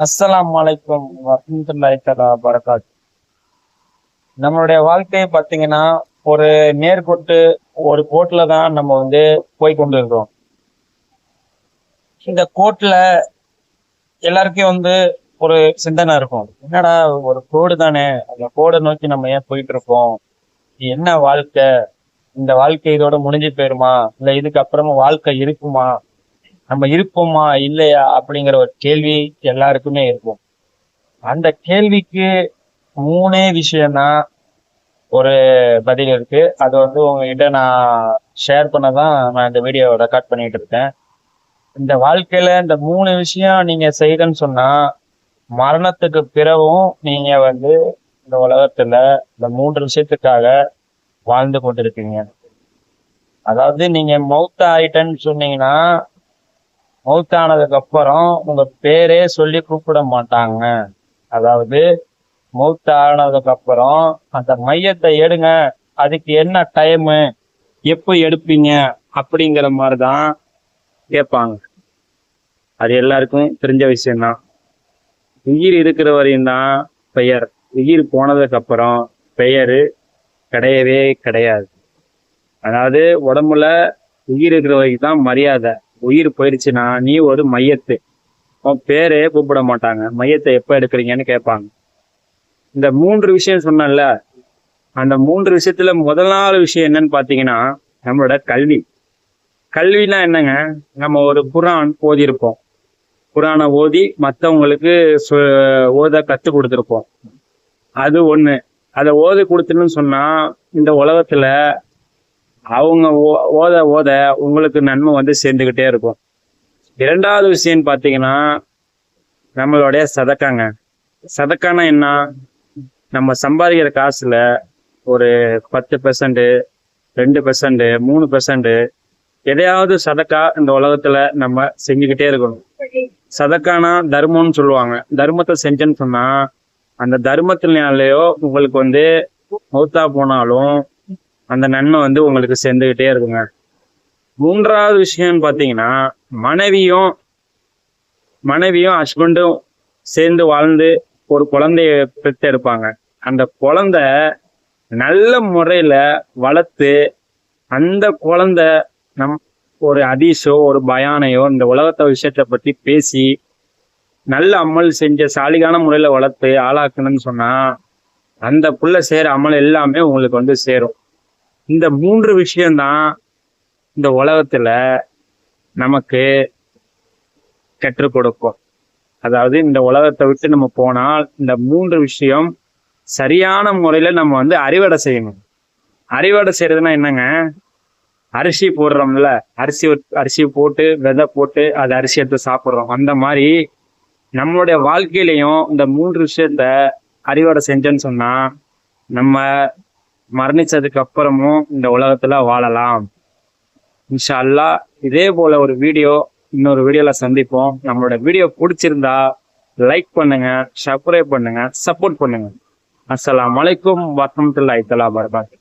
அஸ்ஸலாமு அலைக்கும் வரஹ்மத்துல்லாஹி தஆலா பரகாத். நம்மளுடைய வாழ்க்கையை பார்த்தீங்கன்னா, ஒரு நேர்கோட்டு ஒரு கோட்டுல தான் நம்ம போய் கொண்டு இருக்கிறோம். இந்த கோட்டுல எல்லாருக்கும் ஒரு சிந்தனை இருக்கும். என்னடா ஒரு கோடு தானே, அந்த கோடை நோக்கி நம்ம ஏன் போயிட்டு இருக்கோம்? இது என்ன வாழ்க்கை? இந்த வாழ்க்கை இதோட முடிஞ்சு போயிருமா? இல்ல இதுக்கு அப்புறமா வாழ்க்கை இருக்குமா? நம்ம இருப்போமா இல்லையா? அப்படிங்கிற ஒரு கேள்வி எல்லாருக்குமே இருக்கும். அந்த கேள்விக்கு மூணே விஷயம்தான் ஒரு பதில் இருக்கு. அது உங்ககிட்ட நான் ஷேர் பண்ணதான் நான் இந்த வீடியோ ரெக்கார்ட் பண்ணிட்டு இருக்கேன். இந்த வாழ்க்கையில இந்த மூணு விஷயம் நீங்க செய்யறேன்னு சொன்னா, மரணத்துக்கு பிறகும் நீங்க இந்த உலகத்துல இந்த மூன்று விஷயத்துக்காக வாழ்ந்து கொண்டிருக்கீங்க. அதாவது நீங்க மௌத்த ஆயிட்டேன்னு சொன்னீங்கன்னா, மௌத்தானதுக்கு அப்புறம் உங்க பேரே சொல்லி கூப்பிட மாட்டாங்க. அதாவது மௌத் ஆனதுக்கு அப்புறம் அந்த மையத்தை எடுங்க, அதுக்கு என்ன டைமு, எப்போ எடுப்பீங்க அப்படிங்கிற மாதிரிதான் கேட்பாங்க. அது எல்லாருக்கும் தெரிஞ்ச விஷயம்தான். உயிர் இருக்கிற வரையும் தான் பெயர், உயிர் போனதுக்கு அப்புறம் பெயரு கிடையவே கிடையாது. அதாவது உடம்புல உயிர் இருக்கிற வரைக்கும் தான் மரியாதை. உயிர் போயிடுச்சுன்னா நீ ஒரு மையத்து, உன் பேரே கூப்பிட மாட்டாங்க. மையத்தை எப்போ எடுக்கிறீங்கன்னு கேட்பாங்க. இந்த மூன்று விஷயம் சொன்னல, அந்த மூன்று விஷயத்துல முதல் நாள் விஷயம் என்னன்னு பாத்தீங்கன்னா, நம்மளோட கல்வி. கல்வினா என்னங்க? நம்ம ஒரு குரான் ஓதியிருப்போம். குரானை ஓதி மற்றவங்களுக்கு ஓத கத்து கொடுத்துருப்போம். அது ஒண்ணு. அதை ஓதி கொடுத்துன்னு சொன்னா இந்த உலகத்துல அவங்க ஓத ஓத உங்களுக்கு நன்மை சேர்ந்துகிட்டே இருக்கும். இரண்டாவது விஷயம் பாத்தீங்கன்னா, நம்மளுடைய சதக்காங்க. சதக்கானா என்ன? நம்ம சம்பாதிக்கிற காசுல ஒரு 10%, 2%, 3% எதையாவது சதக்கா இந்த உலகத்துல நம்ம செஞ்சுக்கிட்டே இருக்கணும். சதக்கானா தர்மம்னு சொல்லுவாங்க. தர்மத்தை செஞ்சேன்னு சொன்னா அந்த தர்மத்தினாலேயோ உங்களுக்கு மௌத்தா போனாலும் அந்த நன்மை உங்களுக்கு சேர்ந்துகிட்டே இருக்குங்க. மூன்றாவது விஷயம்னு பாத்தீங்கன்னா, மனைவியும் ஹஸ்பண்டும் சேர்ந்து வாழ்ந்து ஒரு குழந்தைய பெற்றெடுப்பாங்க. அந்த குழந்தை நல்ல முறையில வளர்த்து அந்த குழந்தை ஒரு ஹதீஸோ ஒரு பயானையோ இந்த உலகத்தை விஷயத்தை பத்தி பேசி நல்ல அமல் செஞ்ச சாலிகான முறையில வளர்த்து ஆளாக்கணும்னு சொன்னா அந்த புள்ள செய்யற அமல் எல்லாமே உங்களுக்கு சேரும். இந்த மூன்று விஷயம்தான் இந்த உலகத்துல நமக்கு கற்றுக் கொடுக்கும். அதாவது இந்த உலகத்தை விட்டு நம்ம போனால் இந்த மூன்று விஷயம் சரியான முறையில நம்ம அறுவடை செய்யணும். அறுவடை செய்யறதுன்னா என்னங்க? அரிசி போடுறோம்ல, அரிசி போட்டு விதை போட்டு அது அரிசி எடுத்து சாப்பிட்றோம். அந்த மாதிரி நம்மளுடைய வாழ்க்கையிலையும் இந்த மூன்று விஷயத்த அறுவடை செஞ்சோன்னு சொன்னா நம்ம மரணிச்சதுக்கு அப்புறமும் இந்த உலகத்துல வாழலாம். இன்ஷா அல்லாஹ். இதே போல ஒரு இன்னொரு வீடியோல சந்திப்போம். நம்மளோட வீடியோ பிடிச்சிருந்தா லைக் பண்ணுங்க, சப்ஸ்கிரைப் பண்ணுங்க, சப்போர்ட் பண்ணுங்க. அஸ்ஸலாமு அலைக்கும் வரஹ்மத்துல்லாஹி தஆலா பரகாத்துஹு.